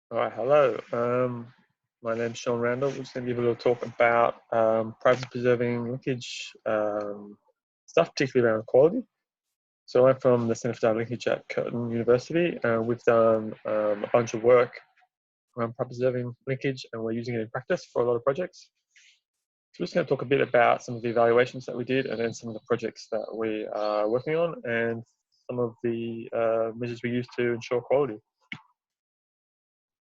All right, hello. My name's Sean Randall. We're just going to give a little talk about privacy preserving linkage stuff, particularly around quality. So I'm from the Centre for Data Linkage at Curtin University. We've done a bunch of work around privacy preserving linkage, and we're using it in practice for a lot of projects. So we're just going to talk a bit about some of the evaluations that we did, and then some of the projects that we are working on, and some of the measures we use to ensure quality.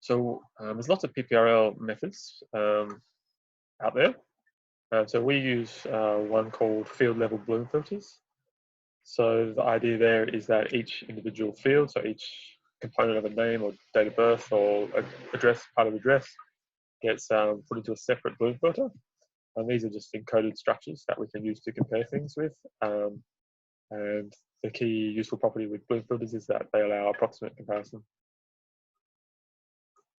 So there's lots of PPRL methods out there. So we use one called field level bloom filters. So the idea there is that each individual field, so each component of a name or date of birth or address, part of the address, gets put into a separate bloom filter. And these are just encoded structures that we can use to compare things with. And the key useful property with bloom filters is that they allow approximate comparison.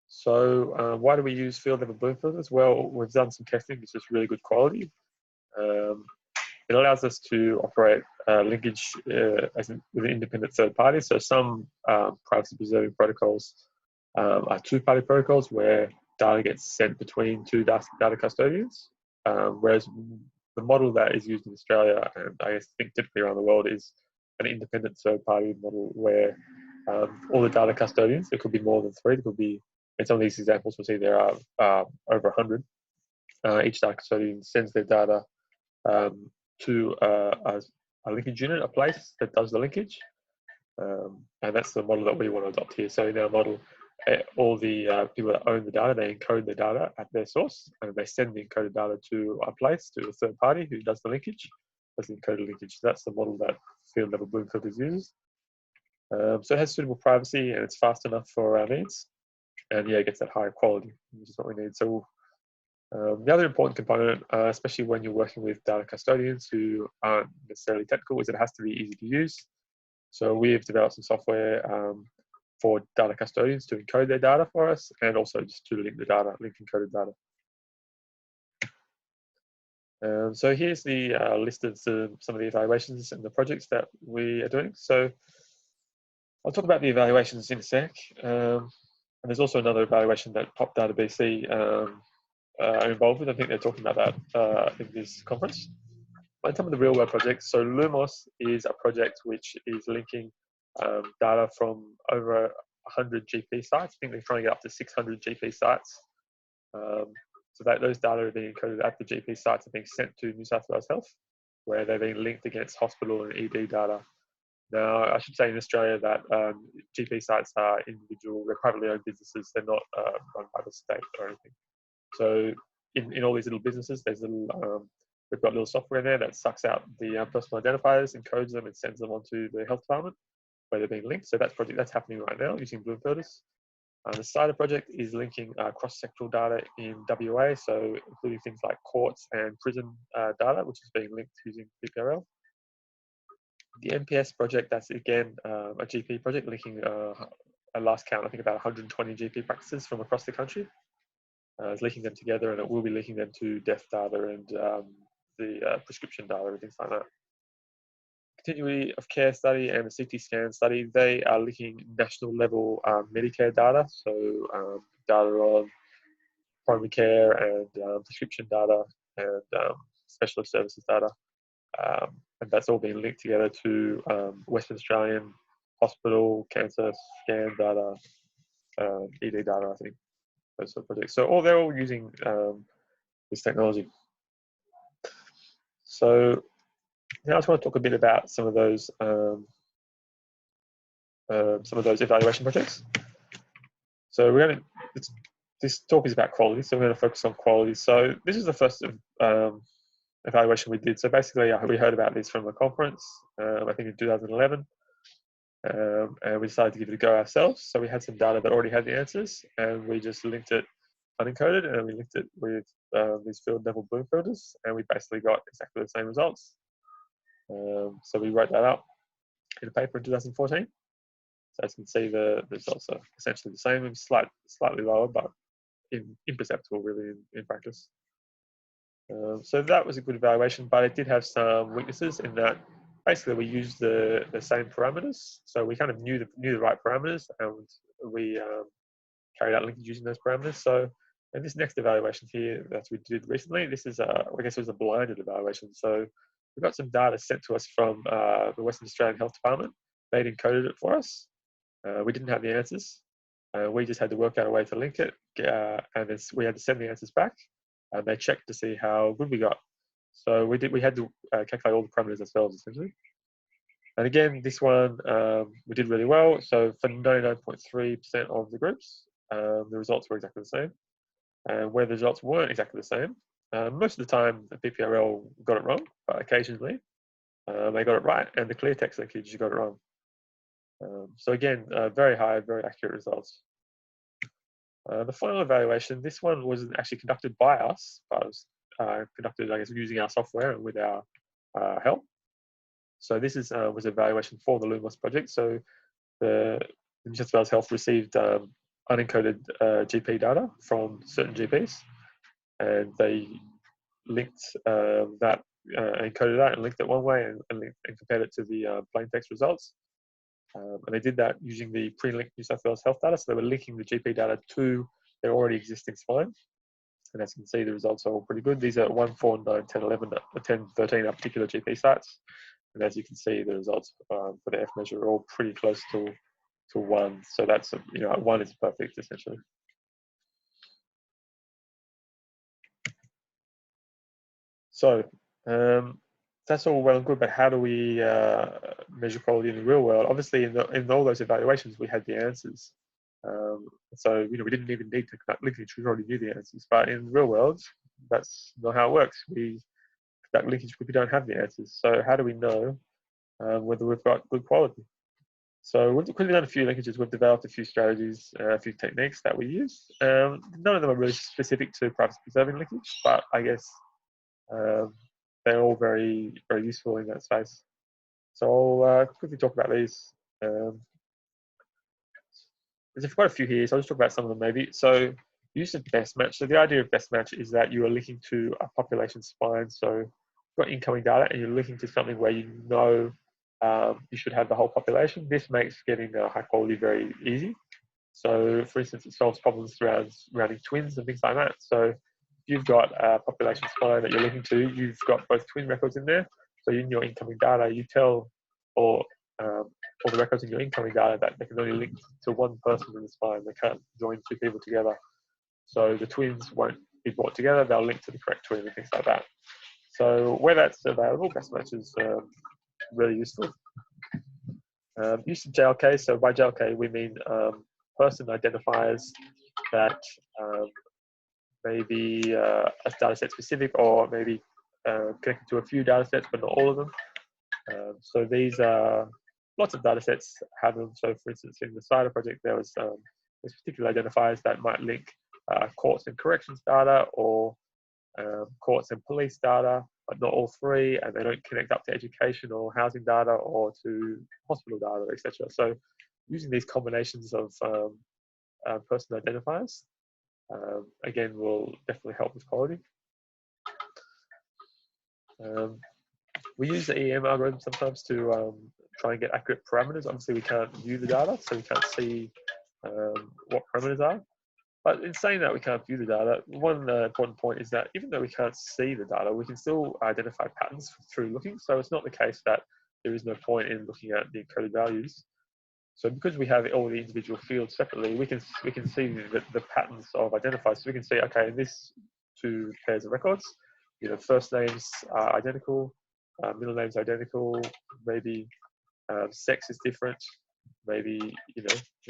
So why do we use field level bloom filters? Well, we've done some testing. It's just really good quality. It allows us to operate linkage with an independent third party. So some privacy preserving protocols are two-party protocols where data gets sent between two data custodians, whereas the model that is used in Australia, and I think typically around the world, is an independent third-party model where all the data custodians, there could be more than three, there could be, in some of these examples we'll see there are over 100. Each data custodian sends their data to a linkage unit, a place that does the linkage. And that's the model that we want to adopt here. So in our model, all the people that own the data, they encode the data at their source, and they send the encoded data to a place, to a third party who does the linkage, does the encoded linkage. So that's the model that field level bloom filters uses. So it has suitable privacy, and it's fast enough for our needs. And yeah, it gets that higher quality, which is what we need. So the other important component, especially when you're working with data custodians who aren't necessarily technical, is it has to be easy to use. So we've developed some software for data custodians to encode their data for us, and also just to link the data, link encoded data. So here's the list of some of the evaluations and the projects that we are doing. So I'll talk about the evaluations in a sec. And there's also another evaluation that Pop Data BC are involved with. I think they're talking about that in this conference. But some of the real world projects, so Lumos is a project which is linking data from over 100 GP sites. I think they're trying to get up to 600 GP sites. So that those data are being encoded at the GP sites are being sent to New South Wales Health, where they're being linked against hospital and ED data. Now, I should say in Australia that GP sites are individual, they're privately owned businesses. They're not run by the state or anything. So in all these little businesses, there's little, we've got little software in there that sucks out the personal identifiers, encodes them, and sends them onto the health department where they're being linked. So that's happening right now using bloom filters. The CIDA project is linking cross-sectoral data in WA, so including things like courts and prison data, which is being linked using PPRL. The MPS project, that's again a GP project linking, at last count, I think about 120 GP practices from across the country. Is linking them together, and it will be linking them to death data and the prescription data and things like that. Continuity of care study and the CT scan study, they are linking national level Medicare data, so data on primary care and prescription data and specialist services data. And that's all being linked together to Western Australian hospital cancer scan data, ED data, I think, those sort of projects. So they're all using this technology. So now I just want to talk a bit about some of those evaluation projects. So this talk is about quality, so we're going to focus on quality. So this is the first evaluation we did. So basically, we heard about this from a conference, I think in 2011, and we decided to give it a go ourselves. So we had some data that already had the answers, and we just linked it unencoded, and we linked it with these field level bloom filters, and we basically got exactly the same results. So we wrote that up in a paper in 2014. So as you can see, the results are essentially the same, slightly lower, but imperceptible really in practice. So that was a good evaluation, but it did have some weaknesses in that basically we used the same parameters. So we kind of knew the right parameters, and we carried out linkage using those parameters. So in this next evaluation here that we did recently, this is, I guess it was a blinded evaluation. So we got some data sent to us from the Western Australian Health Department. They'd encoded it for us. We didn't have the answers. We just had to work out a way to link it, and we had to send the answers back, and they checked to see how good we got. So we had to calculate all the parameters ourselves, essentially. And again, this one, we did really well. So for 99.3% of the groups, the results were exactly the same. And where the results weren't exactly the same, most of the time the PPRL got it wrong, but occasionally they got it right, and the clear text linkage got it wrong. So again, very high, very accurate results. The final evaluation, this one wasn't actually conducted by us, but it was conducted, I guess, using our software and with our help. So this is was an evaluation for the LOOM project. So the New South Wales Health received unencoded GP data from certain GPs, and they linked that, encoded that and linked it one way, and compared it to the plain text results. And they did that using the pre-linked New South Wales Health data. So they were linking the GP data to their already existing spine. And as you can see, the results are all pretty good. These are 1, 4, 9, 10, 11, 10, 13 are particular GP sites. And as you can see, the results for the F measure are all pretty close to 1. So that's, 1 is perfect, essentially. So that's all well and good, but how do we measure quality in the real world? Obviously, in all those evaluations, we had the answers. So we didn't even need to conduct linkage; we already knew the answers. But in the real world, that's not how it works. We conduct linkage because we don't have the answers. So how do we know whether we've got good quality? So we've quickly done a few linkages. We've developed a few strategies, a few techniques that we use. None of them are really specific to privacy-preserving linkage, but I guess they're all very, very useful in that space. So I'll quickly talk about these. There's quite a few here, so I'll just talk about some of them maybe. So use of best match. So the idea of best match is that you are linking to a population spine. So you've got incoming data and you're linking to something where you know you should have the whole population. This makes getting high quality very easy. So for instance, it solves problems around surrounding twins and things like that. So if you've got a population spine that you're linking to, you've got both twin records in there. So in your incoming data, you tell all the records in your incoming data that they can only link to one person in the spine. They can't join two people together. So the twins won't be brought together. They'll link to the correct twin and things like that. So where that's available, best match is really useful. Use of JLK. So by JLK, we mean person identifiers that maybe a data set specific, or maybe connected to a few data sets, but not all of them. So these are lots of data sets have them. So for instance, in the CIDA project, there was these particular identifiers that might link courts and corrections data, or courts and police data, but not all three, and they don't connect up to education or housing data or to hospital data, etc. So using these combinations of person identifiers, again, will definitely help with quality. We use the EM algorithm sometimes to try and get accurate parameters. Obviously, we can't view the data, so we can't see what parameters are. But in saying that we can't view the data, one important point is that even though we can't see the data, we can still identify patterns through looking. So it's not the case that there is no point in looking at the encoded values. So because we have all the individual fields separately, we can see the patterns of identifiers. So we can see, okay, in this two pairs of records, first names are identical, middle names are identical, maybe sex is different, maybe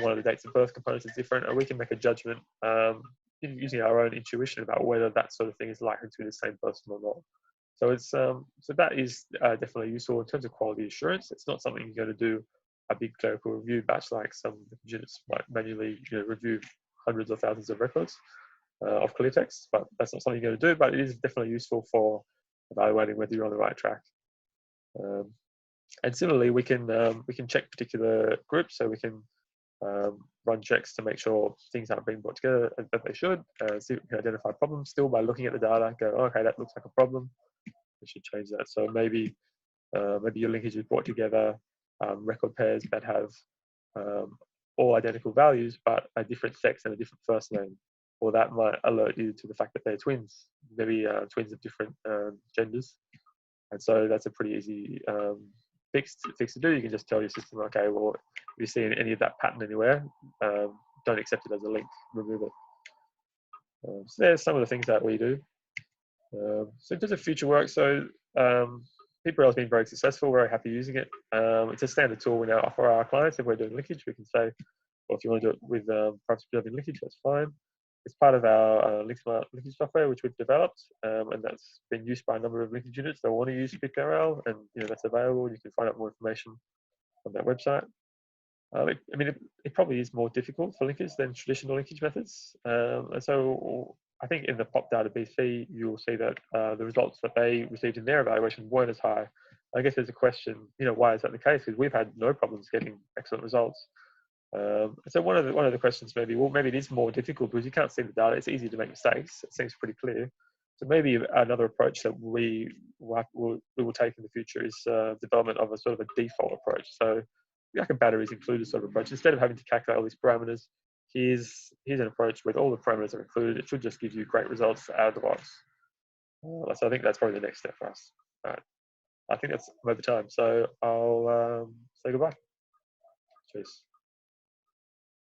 one of the dates of birth components is different, and we can make a judgment using our own intuition about whether that sort of thing is likely to be the same person or not. So it's so that is definitely useful in terms of quality assurance. It's not something you're going to do a big clerical review batch like some units might manually review hundreds or thousands of records of clear text, but that's not something you're going to do. But it is definitely useful for evaluating whether you're on the right track. And similarly, we can check particular groups, so we can run checks to make sure things aren't being brought together that they should. See if we can identify problems still by looking at the data. Go, okay, that looks like a problem. We should change that. So maybe your linkage is brought together record pairs that have all identical values, but a different sex and a different first name. Or that might alert you to the fact that they're twins, maybe twins of different genders. And so that's a pretty easy fix to do. You can just tell your system, okay, well, if you see any of that pattern anywhere, don't accept it as a link, remove it. So there's some of the things that we do. So in terms of future work, so PPRL has been very successful, very happy using it. It's a standard tool we now offer our clients. If we're doing linkage, we can say, well, if you want to do it with privacy preserving linkage, that's fine. It's part of our linkage software, which we've developed, and that's been used by a number of linkage units that want to use PPRL, and that's available. You can find out more information on that website. I mean, it probably is more difficult for linkers than traditional linkage methods, and so I think in the POP data BC, you'll see that the results that they received in their evaluation weren't as high. I guess there's a question, why is that the case? Because we've had no problems getting excellent results. So one of the questions maybe, well, maybe it is more difficult because you can't see the data. It's easy to make mistakes. It seems pretty clear. So maybe another approach that we will take in the future is development of a sort of a default approach. So like a batteries included sort of approach. Instead of having to calculate all these parameters, here's an approach where all the parameters are included. It should just give you great results out of the box. So I think that's probably the next step for us. All right. I think that's over time. So I'll say goodbye. Cheers.